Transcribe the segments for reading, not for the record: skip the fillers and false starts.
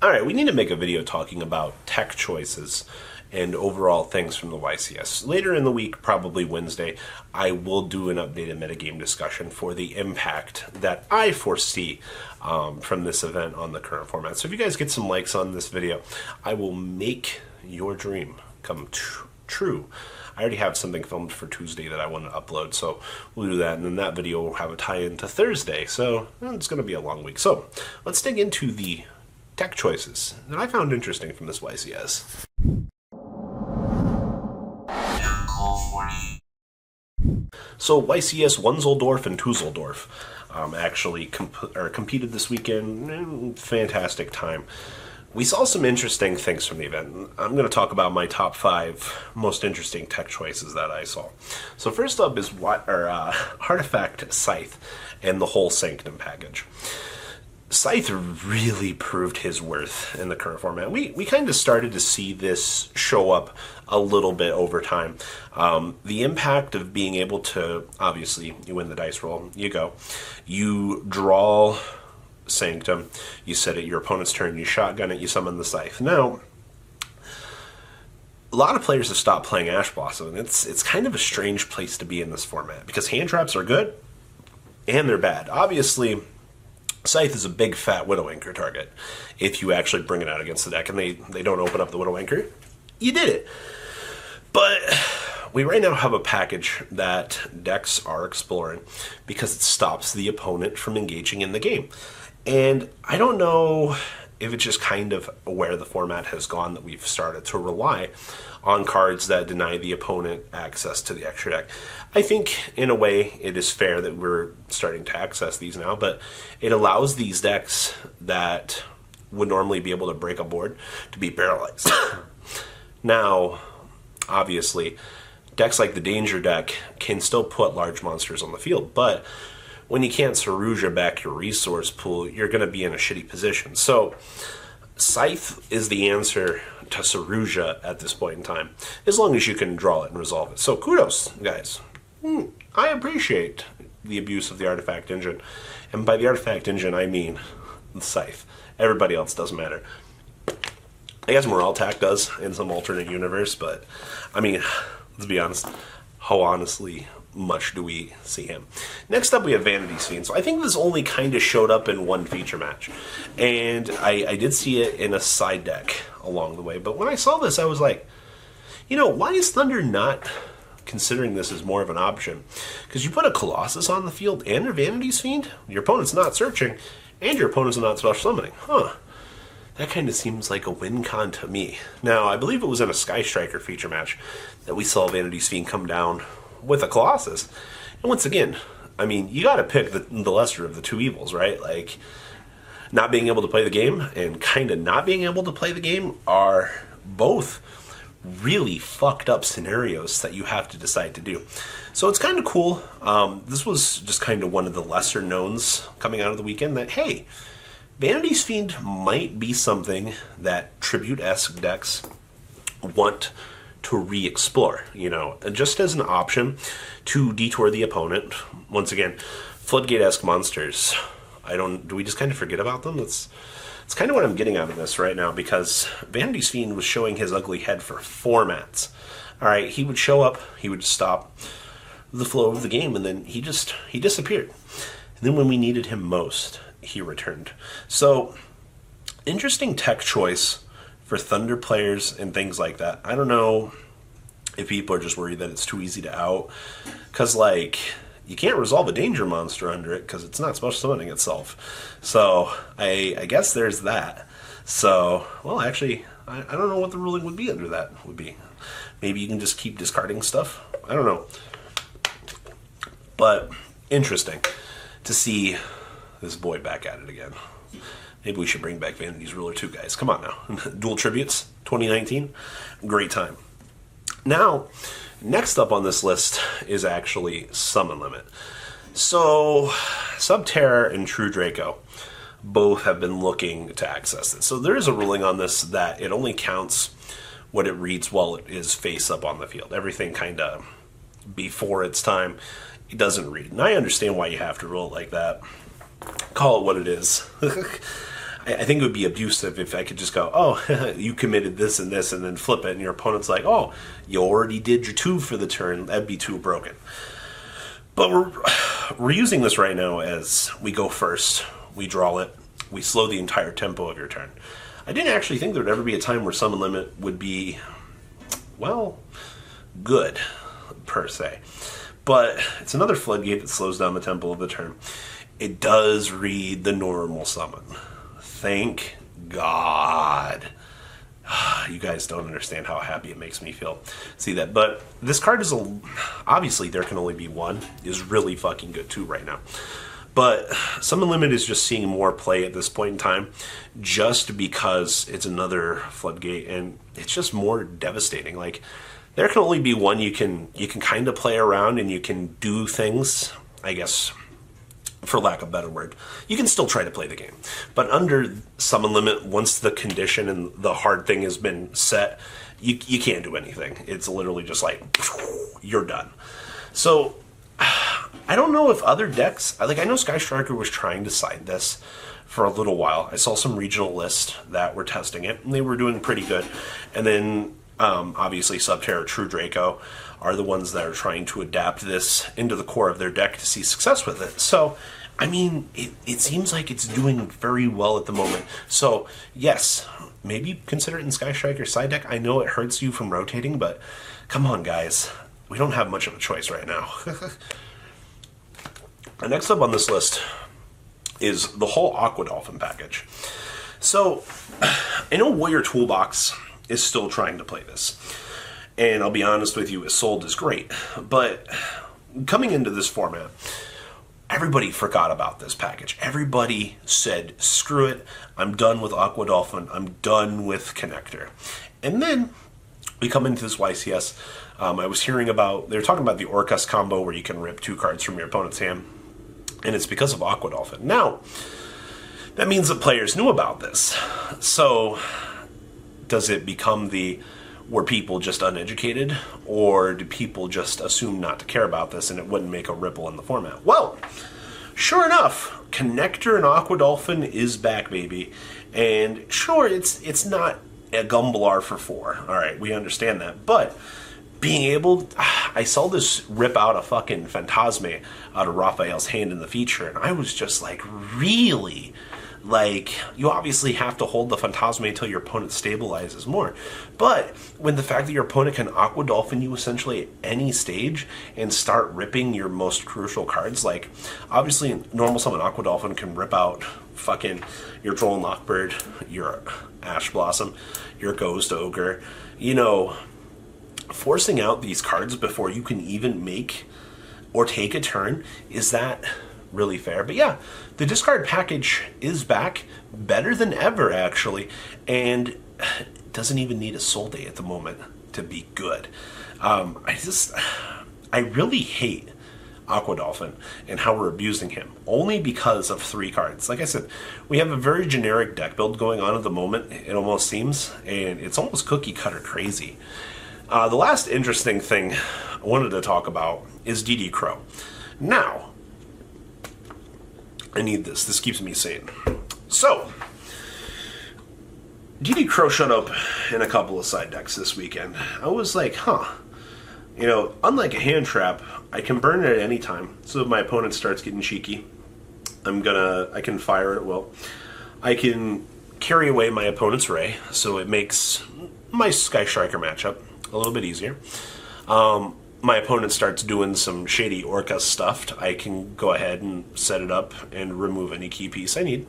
Alright, we need to make a video talking about tech choices and overall things from the YCS. Later in the week, probably Wednesday, I will do an updated metagame discussion for the impact that I foresee from this event on the current format. So if you guys get some likes on this video, I will make your dream come true. I already have something filmed for Tuesday that I want to upload, so we'll do that, and then that video will have a tie-in to Thursday, so it's going to be a long week. So let's dig into the tech choices that I found interesting from this YCS. So YCS Dusseldorf and Dusseldorf actually competed this weekend. Fantastic time. We saw some interesting things from the event. I'm going to talk about my top 5 most interesting tech choices that I saw. So first up is Artifact Scythe and the whole Sanctum package. Scythe really proved his worth in the current format. We kind of started to see this show up a little bit over time. The impact of being able to, obviously, you win the dice roll, you go. You draw Sanctum, you set it your opponent's turn, you shotgun it, you summon the Scythe. Now, a lot of players have stopped playing Ash Blossom, and it's kind of a strange place to be in this format, because hand traps are good, and they're bad. Obviously, Scythe is a big fat Widow Anchor target if you actually bring it out against the deck and they don't open up the Widow Anchor. You did it. But we right now have a package that decks are exploring because it stops the opponent from engaging in the game. And I don't know if it's just kind of where the format has gone that we've started to rely on cards that deny the opponent access to the extra deck. I think, in a way, it is fair that we're starting to access these now, but it allows these decks that would normally be able to break a board to be paralyzed. Now, obviously, decks like the Danger deck can still put large monsters on the field, but when you can't Saruja back your resource pool, you're going to be in a shitty position. So, Scythe is the answer to Saruja at this point in time, as long as you can draw it and resolve it. So kudos, guys. I appreciate the abuse of the Artifact Engine. And by the Artifact Engine, I mean the Scythe. Everybody else doesn't matter. I guess Morale Tack does in some alternate universe, but, I mean, let's be honest, how honestly much do we see him? Next up, we have Vanitys Beam. So I think this only kind of showed up in one feature match. And I did see it in a side deck along the way. But when I saw this, I was like, you know, why is Thunder not considering this as more of an option? Because you put a Colossus on the field and a Vanitys Fiend, your opponent's not searching, and your opponent's not special summoning. That kind of seems like a win con to me. Now, I believe it was in a Sky Striker feature match that we saw Vanitys Fiend come down with a Colossus. And once again, I mean, you gotta pick the lesser of the two evils, right? Like, not being able to play the game and kind of not being able to play the game are both really fucked up scenarios that you have to decide to do. So it's kind of cool. This was just kind of one of the lesser knowns coming out of the weekend that, hey, Vanitys Fiend might be something that Tribute-esque decks want to re-explore, you know, just as an option to detour the opponent. Once again, Floodgate-esque monsters, do we just kind of forget about them? It's kind of what I'm getting out of this right now, because Vanitys Fiend was showing his ugly head for formats. Alright, he would show up, he would stop the flow of the game, and then he disappeared. And then when we needed him most, he returned. So, interesting tech choice for Thunder players and things like that. I don't know if people are just worried that it's too easy to out, because, like, you can't resolve a danger monster under it because it's not special summoning itself. So, I guess there's that. So, well, actually, I don't know what the ruling would be under that. Maybe you can just keep discarding stuff? I don't know. But, interesting to see this boy back at it again. Maybe we should bring back Vanity's Ruler too, guys. Come on now. Dual Tributes, 2019. Great time. Now, next up on this list is actually Summon Limit. So, Subterror and True Draco both have been looking to access it. So there is a ruling on this that it only counts what it reads while it is face up on the field. Everything kind of before its time, it doesn't read. And I understand why you have to rule it like that. Call it what it is. I think it would be abusive if I could just go, oh, you committed this, and then flip it, and your opponent's like, oh, you already did your 2 for the turn. That'd be too broken. But we're using this right now as we go first, we draw it, we slow the entire tempo of your turn. I didn't actually think there would ever be a time where Summon Limit would be, well, good, per se. But it's another floodgate that slows down the tempo of the turn. It does read the normal summon. Thank God. You guys don't understand how happy it makes me feel. See that. But this card is obviously there can only be one, is really fucking good too right now. But Summon Limit is just seeing more play at this point in time just because it's another floodgate and it's just more devastating. Like, there can only be one you can kind of play around and you can do things, I guess, for lack of a better word. You can still try to play the game. But under Summon Limit, once the condition and the hard thing has been set, you can't do anything. It's literally just like, you're done. So, I don't know if other decks, like I know Sky Striker was trying to side this for a little while. I saw some regional lists that were testing it, and they were doing pretty good. And then, obviously, Subterra, True Draco are the ones that are trying to adapt this into the core of their deck to see success with it. So, I mean, it seems like it's doing very well at the moment. So, yes, maybe consider it in Sky Striker's side deck. I know it hurts you from rotating, but come on, guys. We don't have much of a choice right now. Next up on this list is the whole Aqua Dolphin package. So, I know Warrior Toolbox is still trying to play this. And I'll be honest with you, Isolde is great. But coming into this format, everybody forgot about this package. Everybody said, screw it, I'm done with Aqua Dolphin, I'm done with Connector. And then we come into this YCS. I was hearing about, they were talking about the Orcus combo where you can rip 2 cards from your opponent's hand. And it's because of Aqua Dolphin. Now, that means that players knew about this. So, does it become were people just uneducated? Or do people just assume not to care about this and it wouldn't make a ripple in the format? Well, sure enough, Connector and Aqua Dolphin is back, baby. And sure, it's not a Gumblar for 4. Alright, we understand that. But being able, I saw this rip out a fucking Phantasme out of Raphael's hand in the feature, and I was just like, really? Like, you obviously have to hold the Phantasme until your opponent stabilizes more. But when the fact that your opponent can Aqua Dolphin you essentially at any stage and start ripping your most crucial cards, like, obviously normal summon Aqua Dolphin can rip out fucking your Droll and Lockbird, your Ash Blossom, your Ghost Ogre, you know, forcing out these cards before you can even make or take a turn, is that really fair? But yeah, the discard package is back, better than ever actually, and doesn't even need a Soul Day at the moment to be good. I really hate Aqua Dolphin and how we're abusing him, only because of 3 cards. Like I said, we have a very generic deck build going on at the moment, it almost seems, and it's almost cookie cutter crazy. The last interesting thing I wanted to talk about is DD Crow. Now, I need this. This keeps me sane. So, DD Crow showed up in a couple of side decks this weekend. I was like, huh. You know, unlike a hand trap, I can burn it at any time. So if my opponent starts getting cheeky, I can fire at will. I can carry away my opponent's Ray, so it makes my Sky Striker matchup a little bit easier. My opponent starts doing some shady Orca stuff, I can go ahead and set it up and remove any key piece I need.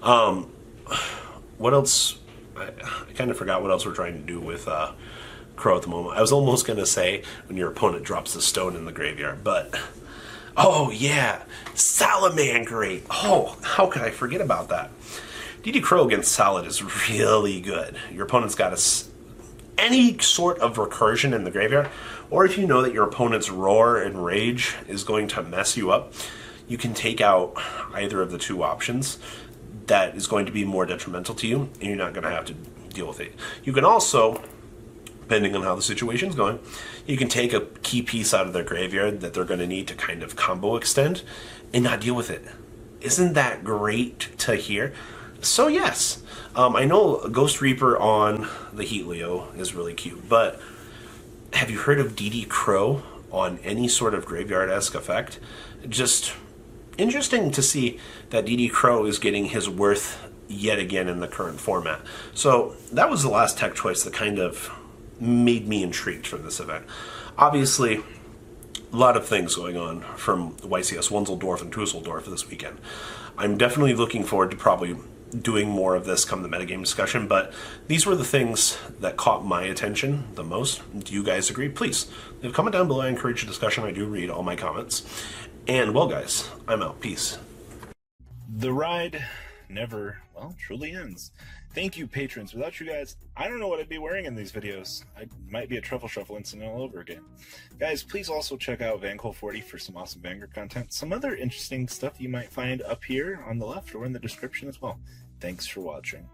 What else? I kind of forgot what else we're trying to do with Crow at the moment. I was almost going to say when your opponent drops the stone in the graveyard, but oh yeah, Salamangreat. Oh, how could I forget about that? DD Crow against Salad is really good. Your opponent's got any sort of recursion in the graveyard, or if you know that your opponent's Roar and Rage is going to mess you up, you can take out either of the 2 options that is going to be more detrimental to you, and you're not going to have to deal with it. You can also, depending on how the situation's going, you can take a key piece out of their graveyard that they're going to need to kind of combo extend and not deal with it. Isn't that great to hear? So yes, I know Ghost Reaper on the Heat Leo is really cute, but have you heard of DD Crow on any sort of graveyard-esque effect? Just interesting to see that DD Crow is getting his worth yet again in the current format. So that was the last tech choice that kind of made me intrigued for this event. Obviously, a lot of things going on from YCS Dusseldorf and Dusseldorf this weekend. I'm definitely looking forward to probably doing more of this come the metagame discussion, but these were the things that caught my attention the most. Do you guys agree? Please leave a comment down below. I encourage a discussion. I do read all my comments. And well, guys, I'm out. Peace. The ride never, well, truly ends. Thank you, patrons. Without you guys, I don't know what I'd be wearing in these videos. I might be a truffle shuffle incident all over again. Guys, please also check out VanCole40 for some awesome Vanguard content. Some other interesting stuff you might find up here on the left or in the description as well. Thanks for watching.